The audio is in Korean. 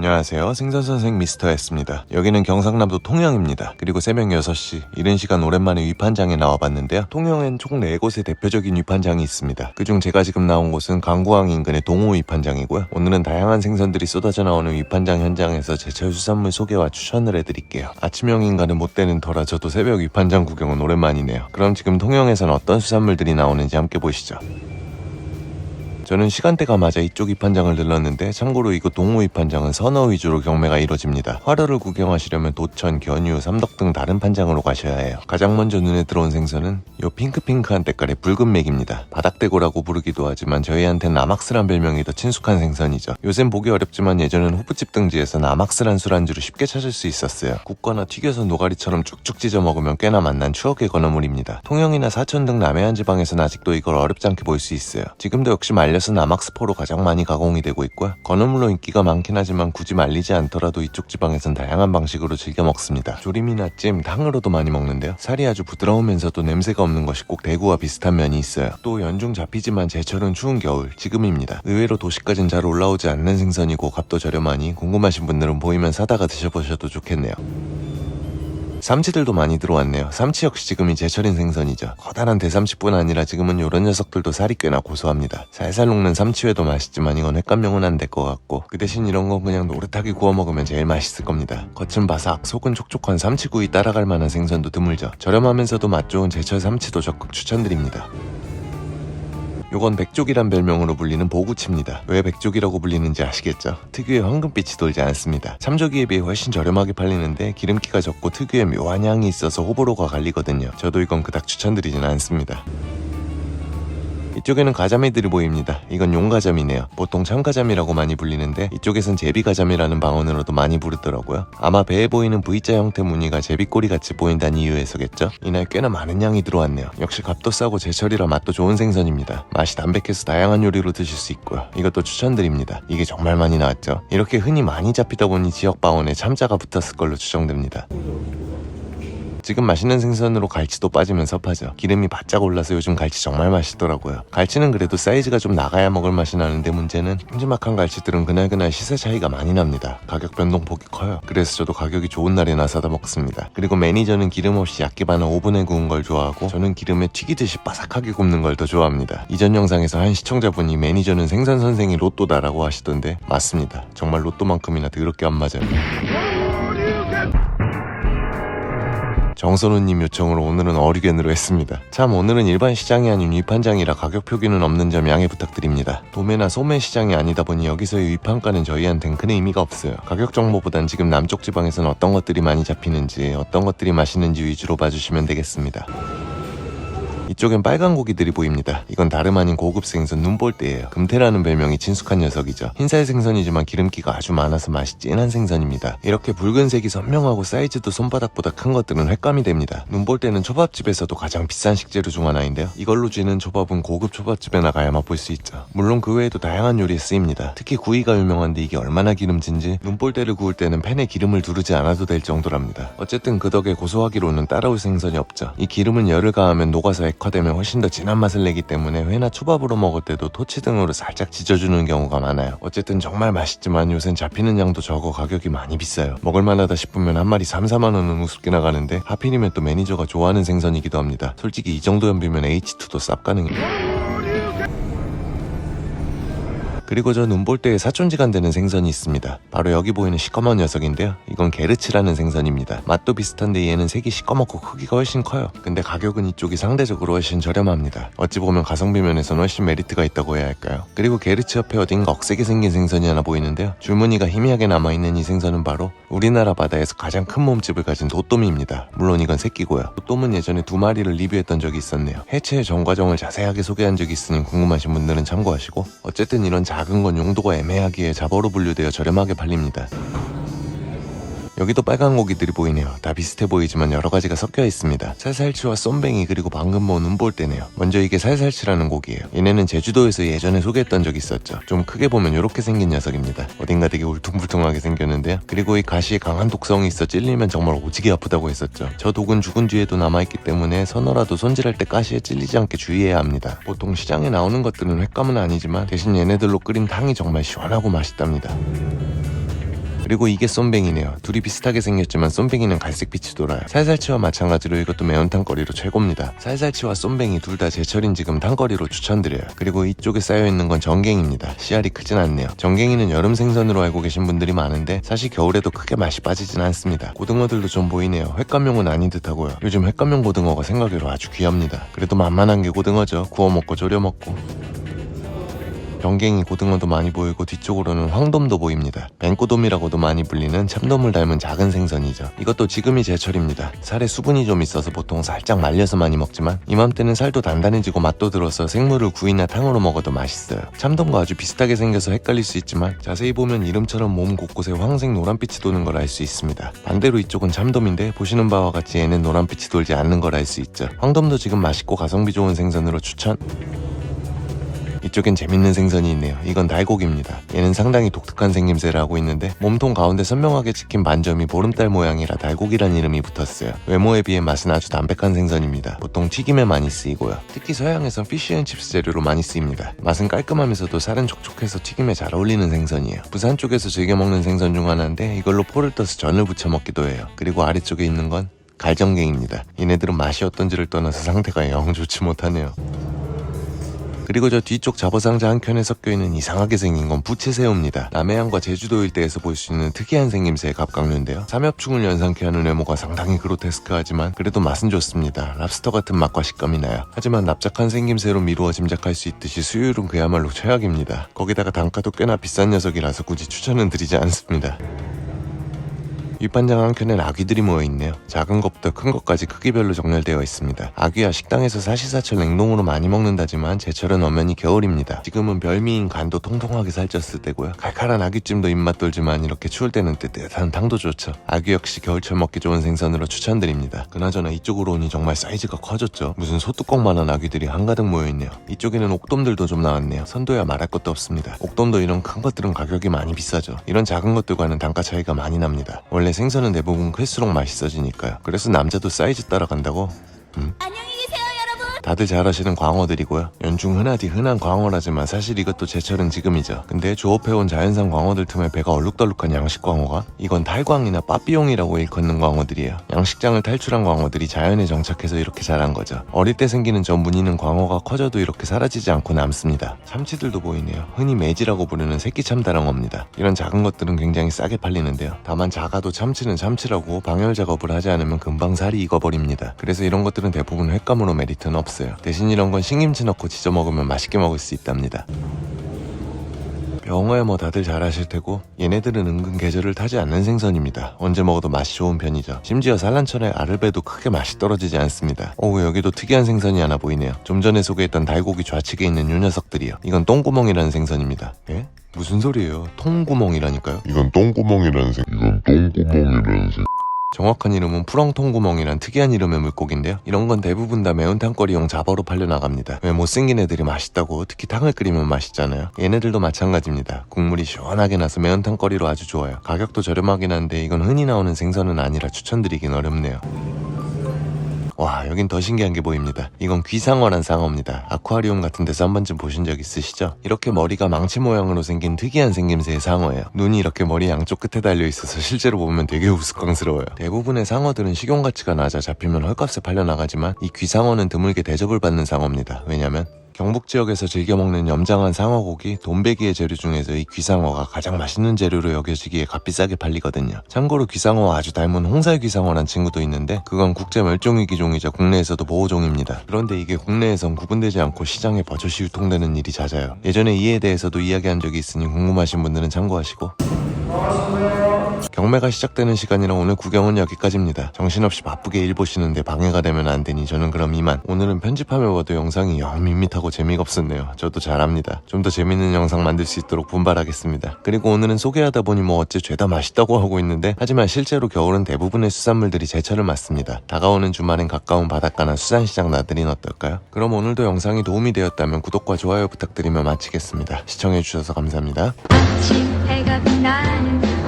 안녕하세요. 생선선생 미스터 S입니다. 여기는 경상남도 통영입니다. 그리고 새벽 6시 이른 시간 오랜만에 위판장에 나와봤는데요. 통영엔 총 4곳의 대표적인 위판장이 있습니다. 그중 제가 지금 나온 곳은 강구항 인근의 동호 위판장이고요. 오늘은 다양한 생선들이 쏟아져 나오는 위판장 현장에서 제철 수산물 소개와 추천을 해드릴게요. 아침형 인간은 못 되는 터라 저도 새벽 위판장 구경은 오랜만이네요. 그럼 지금 통영에선 어떤 수산물들이 나오는지 함께 보시죠. 저는 시간대가 맞아 이쪽 위판장을 들렀는데 참고로 이곳 동호 위판장은 선어 위주로 경매가 이루어집니다. 화로를 구경하시려면 도천, 견유, 삼덕 등 다른 판장으로 가셔야 해요. 가장 먼저 눈에 들어온 생선은 요 핑크핑크한 때깔의 붉은 맥입니다. 바닥대고라고 부르기도 하지만 저희한텐 나막스란 별명이 더 친숙한 생선이죠. 요샌 보기 어렵지만 예전엔 호프집 등지에서 나막스란 술안주를 쉽게 찾을 수 있었어요. 굽거나 튀겨서 노가리처럼 쭉쭉 찢어 먹으면 꽤나 맛난 추억의 건어물입니다. 통영이나 사천 등 남해안 지방에서는 아직도 이걸 어렵지 않게 볼 수 있어요. 지금도 역시 말려서 나막스포로 가장 많이 가공이 되고 있고요. 건어물로 인기가 많긴 하지만 굳이 말리지 않더라도 이쪽 지방에선 다양한 방식으로 즐겨 먹습니다. 조림이나 찜, 탕으로도 많이 먹는데요. 살이 아주 부드러우면서도 냄새가 없는 것이 꼭 대구와 비슷한 면이 있어요. 또 연중 잡히지만 제철은 추운 겨울, 지금입니다. 의외로 도시까진 잘 올라오지 않는 생선이고 값도 저렴하니 궁금하신 분들은 보이면 사다가 드셔보셔도 좋겠네요. 삼치들도 많이 들어왔네요. 삼치 역시 지금이 제철인 생선이죠. 커다란 대삼치뿐 아니라 지금은 요런 녀석들도 살이 꽤나 고소합니다. 살살 녹는 삼치회도 맛있지만 이건 횟감용은 안 될 것 같고 그 대신 이런 건 그냥 노릇하게 구워 먹으면 제일 맛있을 겁니다. 겉은 바삭, 속은 촉촉한 삼치구이 따라갈 만한 생선도 드물죠. 저렴하면서도 맛 좋은 제철 삼치도 적극 추천드립니다. 요건 백족이란 별명으로 불리는 보구치입니다. 왜 백족이라고 불리는지 아시겠죠? 특유의 황금빛이 돌지 않습니다. 참조기에 비해 훨씬 저렴하게 팔리는데 기름기가 적고 특유의 묘한 향이 있어서 호불호가 갈리거든요. 저도 이건 그닥 추천드리진 않습니다. 이쪽에는 가자미들이 보입니다. 이건 용가자미네요. 보통 참가자미라고 많이 불리는데 이쪽에선 제비가자미라는 방언으로도 많이 부르더라고요. 아마 배에 보이는 V자 형태 무늬가 제비꼬리 같이 보인다는 이유에서겠죠? 이날 꽤나 많은 양이 들어왔네요. 역시 값도 싸고 제철이라 맛도 좋은 생선입니다. 맛이 담백해서 다양한 요리로 드실 수 있고요. 이것도 추천드립니다. 이게 정말 많이 나왔죠. 이렇게 흔히 많이 잡히다 보니 지역 방언에 참자가 붙었을 걸로 추정됩니다. 지금 맛있는 생선으로 갈치도 빠지면 섭하죠. 기름이 바짝 올라서 요즘 갈치 정말 맛있더라고요. 갈치는 그래도 사이즈가 좀 나가야 먹을 맛이 나는데 문제는 큼지막한 갈치들은 그날그날 시세 차이가 많이 납니다. 가격 변동폭이 커요. 그래서 저도 가격이 좋은 날에나 사다 먹습니다. 그리고 매니저는 기름 없이 얇게 반은 오븐에 구운 걸 좋아하고 저는 기름에 튀기듯이 바삭하게 굽는 걸 더 좋아합니다. 이전 영상에서 한 시청자분이 매니저는 생선 선생이 로또다라고 하시던데 맞습니다. 정말 로또만큼이나 더럽게 안 맞아요. 정선우님 요청으로 오늘은 어류견으로 했습니다. 참 오늘은 일반 시장이 아닌 위판장이라 가격 표기는 없는 점 양해 부탁드립니다. 도매나 소매 시장이 아니다 보니 여기서의 위판가는 저희한텐 큰 의미가 없어요. 가격 정보보단 지금 남쪽 지방에서는 어떤 것들이 많이 잡히는지 어떤 것들이 맛있는지 위주로 봐주시면 되겠습니다. 이쪽엔 빨간 고기들이 보입니다. 이건 다름 아닌 고급 생선 눈볼대예요. 금태라는 별명이 친숙한 녀석이죠. 흰살 생선이지만 기름기가 아주 많아서 맛이 진한 생선입니다. 이렇게 붉은색이 선명하고 사이즈도 손바닥보다 큰 것들은 횟감이 됩니다. 눈볼대는 초밥집에서도 가장 비싼 식재료 중 하나인데요. 이걸로 쥐는 초밥은 고급 초밥집에 나가야 맛볼 수 있죠. 물론 그 외에도 다양한 요리에 쓰입니다. 특히 구이가 유명한데 이게 얼마나 기름진지 눈볼대를 구울 때는 팬에 기름을 두르지 않아도 될 정도랍니다. 어쨌든 그 덕에 고소하기로는 따라올 생선이 없죠. 이 기름은 열을 가하면 녹아서 액화되면 훨씬 더 진한 맛을 내기 때문에 회나 초밥으로 먹을 때도 토치 등으로 살짝 지져주는 경우가 많아요. 어쨌든 정말 맛있지만 요샌 잡히는 양도 적어 가격이 많이 비싸요. 먹을만하다 싶으면 한 마리 3, 4만 원은 우습게 나가는데 하필이면 또 매니저가 좋아하는 생선이기도 합니다. 솔직히 이 정도 연비면 H2도 쌉 가능해요. 그리고 저 눈볼대에 사촌지간 되는 생선이 있습니다. 바로 여기 보이는 시꺼먼 녀석인데요. 이건 게르츠라는 생선입니다. 맛도 비슷한데 얘는 색이 시꺼멓고 크기가 훨씬 커요. 근데 가격은 이쪽이 상대적으로 훨씬 저렴합니다. 어찌 보면 가성비 면에서는 훨씬 메리트가 있다고 해야 할까요? 그리고 게르츠 옆에 어딘가 억세게 생긴 생선이 하나 보이는데요. 줄무늬가 희미하게 남아있는 이 생선은 바로 우리나라 바다에서 가장 큰 몸집을 가진 도돔입니다. 물론 이건 새끼고요. 도돔은 예전에 2마리를 리뷰했던 적이 있었네요. 해체의 전 과정을 자세하게 소개한 적이 있으니 궁금하신 분들은 참고하시고 어쨌든 이런 작은 건 용도가 애매하기에 잡어로 분류되어 저렴하게 팔립니다. 여기도 빨간 고기들이 보이네요. 다 비슷해 보이지만 여러 가지가 섞여 있습니다. 살살치와 쏨뱅이 그리고 방금 모은 눈볼대네요. 먼저 이게 살살치라는 고기예요. 얘네는 제주도에서 예전에 소개했던 적이 있었죠. 좀 크게 보면 이렇게 생긴 녀석입니다. 어딘가 되게 울퉁불퉁하게 생겼는데요. 그리고 이 가시에 강한 독성이 있어 찔리면 정말 오지게 아프다고 했었죠. 저 독은 죽은 뒤에도 남아있기 때문에 서너라도 손질할 때 가시에 찔리지 않게 주의해야 합니다. 보통 시장에 나오는 것들은 횟감은 아니지만 대신 얘네들로 끓인 탕이 정말 시원하고 맛있답니다. 그리고 이게 쏨뱅이네요. 둘이 비슷하게 생겼지만 쏨뱅이는 갈색빛이 돌아요. 살살치와 마찬가지로 이것도 매운탕거리로 최고입니다. 살살치와 쏨뱅이 둘 다 제철인 지금 탕거리로 추천드려요. 그리고 이쪽에 쌓여있는 건 전갱입니다. 씨알이 크진 않네요. 전갱이는 여름 생선으로 알고 계신 분들이 많은데 사실 겨울에도 크게 맛이 빠지진 않습니다. 고등어들도 좀 보이네요. 횟감용은 아닌 듯하고요. 요즘 횟감용 고등어가 생각외로 아주 귀합니다. 그래도 만만한 게 고등어죠. 구워 먹고 졸여 먹고. 병갱이 고등어도 많이 보이고 뒤쪽으로는 황돔도 보입니다. 뱅꼬돔이라고도 많이 불리는 참돔을 닮은 작은 생선이죠. 이것도 지금이 제철입니다. 살에 수분이 좀 있어서 보통 살짝 말려서 많이 먹지만 이맘때는 살도 단단해지고 맛도 들어서 생물을 구이나 탕으로 먹어도 맛있어요. 참돔과 아주 비슷하게 생겨서 헷갈릴 수 있지만 자세히 보면 이름처럼 몸 곳곳에 황색 노란빛이 도는 걸 알 수 있습니다. 반대로 이쪽은 참돔인데 보시는 바와 같이 얘는 노란빛이 돌지 않는 걸 알 수 있죠. 황돔도 지금 맛있고 가성비 좋은 생선으로 추천. 이쪽엔 재밌는 생선이 있네요. 이건 달고기입니다. 얘는 상당히 독특한 생김새를 하고 있는데 몸통 가운데 선명하게 찍힌 반점이 보름달 모양이라 달고기란 이름이 붙었어요. 외모에 비해 맛은 아주 담백한 생선입니다. 보통 튀김에 많이 쓰이고요. 특히 서양에선 피쉬앤칩스 재료로 많이 쓰입니다. 맛은 깔끔하면서도 살은 촉촉해서 튀김에 잘 어울리는 생선이에요. 부산 쪽에서 즐겨 먹는 생선 중 하나인데 이걸로 포를 떠서 전을 부쳐 먹기도 해요. 그리고 아래쪽에 있는 건 갈정갱입니다. 얘네들은 맛이 어떤지를 떠나서 상태가 영 좋지 못하네요. 그리고 저 뒤쪽 잡어상자 한 켠에 섞여있는 이상하게 생긴 건 부채새우입니다. 남해안과 제주도 일대에서 볼 수 있는 특이한 생김새의 갑각류인데요. 삼엽충을 연상케 하는 외모가 상당히 그로테스크하지만 그래도 맛은 좋습니다. 랍스터 같은 맛과 식감이 나요. 하지만 납작한 생김새로 미루어 짐작할 수 있듯이 수율은 그야말로 최악입니다. 거기다가 단가도 꽤나 비싼 녀석이라서 굳이 추천은 드리지 않습니다. 윗반장 한켠엔 아귀들이 모여있네요. 작은 것부터 큰 것까지 크기별로 정렬되어 있습니다. 아귀야 식당에서 사시사철 냉동으로 많이 먹는다지만 제철은 엄연히 겨울입니다. 지금은 별미인 간도 통통하게 살쪘을 때고요. 칼칼한 아귀찜도 입맛 돌지만 이렇게 추울 때는 뜨뜻한 탕도 좋죠. 아귀 역시 겨울철 먹기 좋은 생선으로 추천드립니다. 그나저나 이쪽으로 오니 정말 사이즈가 커졌죠. 무슨 소뚜껑만한 아귀들이 한가득 모여있네요. 이쪽에는 옥돔들도 좀 나왔네요. 선도야 말할 것도 없습니다. 옥돔도 이런 큰 것들은 가격이 많이 비싸죠. 이런 작은 것들과는 단가 차이가 많이 납니다. 원래 생선은 대부분 클수록 맛있어지니까요. 그래서 남자도 사이즈 따라간다고? 안녕히 계세요, 여러분. 다들 잘 아시는 광어들이고요. 연중 흔하디 흔한 광어라지만 사실 이것도 제철은 지금이죠. 근데 조업해온 자연산 광어들 틈에 배가 얼룩덜룩한 양식 광어가 이건 탈광이나 빠삐용이라고 일컫는 광어들이에요. 양식장을 탈출한 광어들이 자연에 정착해서 이렇게 자란 거죠. 어릴 때 생기는 저 무늬는 광어가 커져도 이렇게 사라지지 않고 남습니다. 참치들도 보이네요. 흔히 매지라고 부르는 새끼 참다랑어입니다. 이런 작은 것들은 굉장히 싸게 팔리는데요. 다만 작아도 참치는 참치라고 방열 작업을 하지 않으면 금방 살이 익어버립니다. 그래서 이런 것들은 대부분 횟감으로 메리트는 없어요. 대신 이런 건 신김치 넣고 지져 먹으면 맛있게 먹을 수 있답니다. 병어야 뭐 다들 잘 아실 테고 얘네들은 은근 계절을 타지 않는 생선입니다. 언제 먹어도 맛이 좋은 편이죠. 심지어 산란철에 알을 베도 크게 맛이 떨어지지 않습니다. 여기도 특이한 생선이 하나 보이네요. 좀 전에 소개했던 달고기 좌측에 있는 요 녀석들이요. 이건 똥구멍이라는 생선입니다. 예? 무슨 소리예요? 통구멍이라니까요? 이건 똥구멍이라는 정확한 이름은 푸렁통구멍이란 특이한 이름의 물고기인데요. 이런 건 대부분 다 매운탕거리용 잡어로 팔려나갑니다. 왜 못생긴 애들이 맛있다고? 특히 탕을 끓이면 맛있잖아요. 얘네들도 마찬가지입니다. 국물이 시원하게 나서 매운탕거리로 아주 좋아요. 가격도 저렴하긴 한데 이건 흔히 나오는 생선은 아니라 추천드리긴 어렵네요. 와, 여긴 더 신기한 게 보입니다. 이건 귀상어란 상어입니다. 아쿠아리움 같은 데서 한 번쯤 보신 적 있으시죠? 이렇게 머리가 망치 모양으로 생긴 특이한 생김새의 상어예요. 눈이 이렇게 머리 양쪽 끝에 달려있어서 실제로 보면 되게 우스꽝스러워요. 대부분의 상어들은 식용 가치가 낮아 잡히면 헐값에 팔려나가지만 이 귀상어는 드물게 대접을 받는 상어입니다. 왜냐면 경북 지역에서 즐겨 먹는 염장한 상어고기, 돈베기의 재료 중에서 이 귀상어가 가장 맛있는 재료로 여겨지기에 값비싸게 팔리거든요. 참고로 귀상어와 아주 닮은 홍살귀상어란 친구도 있는데 그건 국제 멸종위기종이자 국내에서도 보호종입니다. 그런데 이게 국내에선 구분되지 않고 시장에 버젓이 유통되는 일이 잦아요. 예전에 이에 대해서도 이야기한 적이 있으니 궁금하신 분들은 참고하시고. 경매가 시작되는 시간이라 오늘 구경은 여기까지입니다. 정신없이 바쁘게 일 보시는데 방해가 되면 안 되니 저는 그럼 이만. 오늘은 편집하며 봐도 영상이 영 밋밋하고 재미가 없었네요. 저도 잘합니다. 좀 더 재밌는 영상 만들 수 있도록 분발하겠습니다. 그리고 오늘은 소개하다 보니 뭐 어째 죄다 맛있다고 하고 있는데 하지만 실제로 겨울은 대부분의 수산물들이 제철을 맞습니다. 다가오는 주말엔 가까운 바닷가나 수산시장 나들이는 어떨까요? 그럼 오늘도 영상이 도움이 되었다면 구독과 좋아요 부탁드리며 마치겠습니다. 시청해주셔서 감사합니다. 아침 해가 빛나는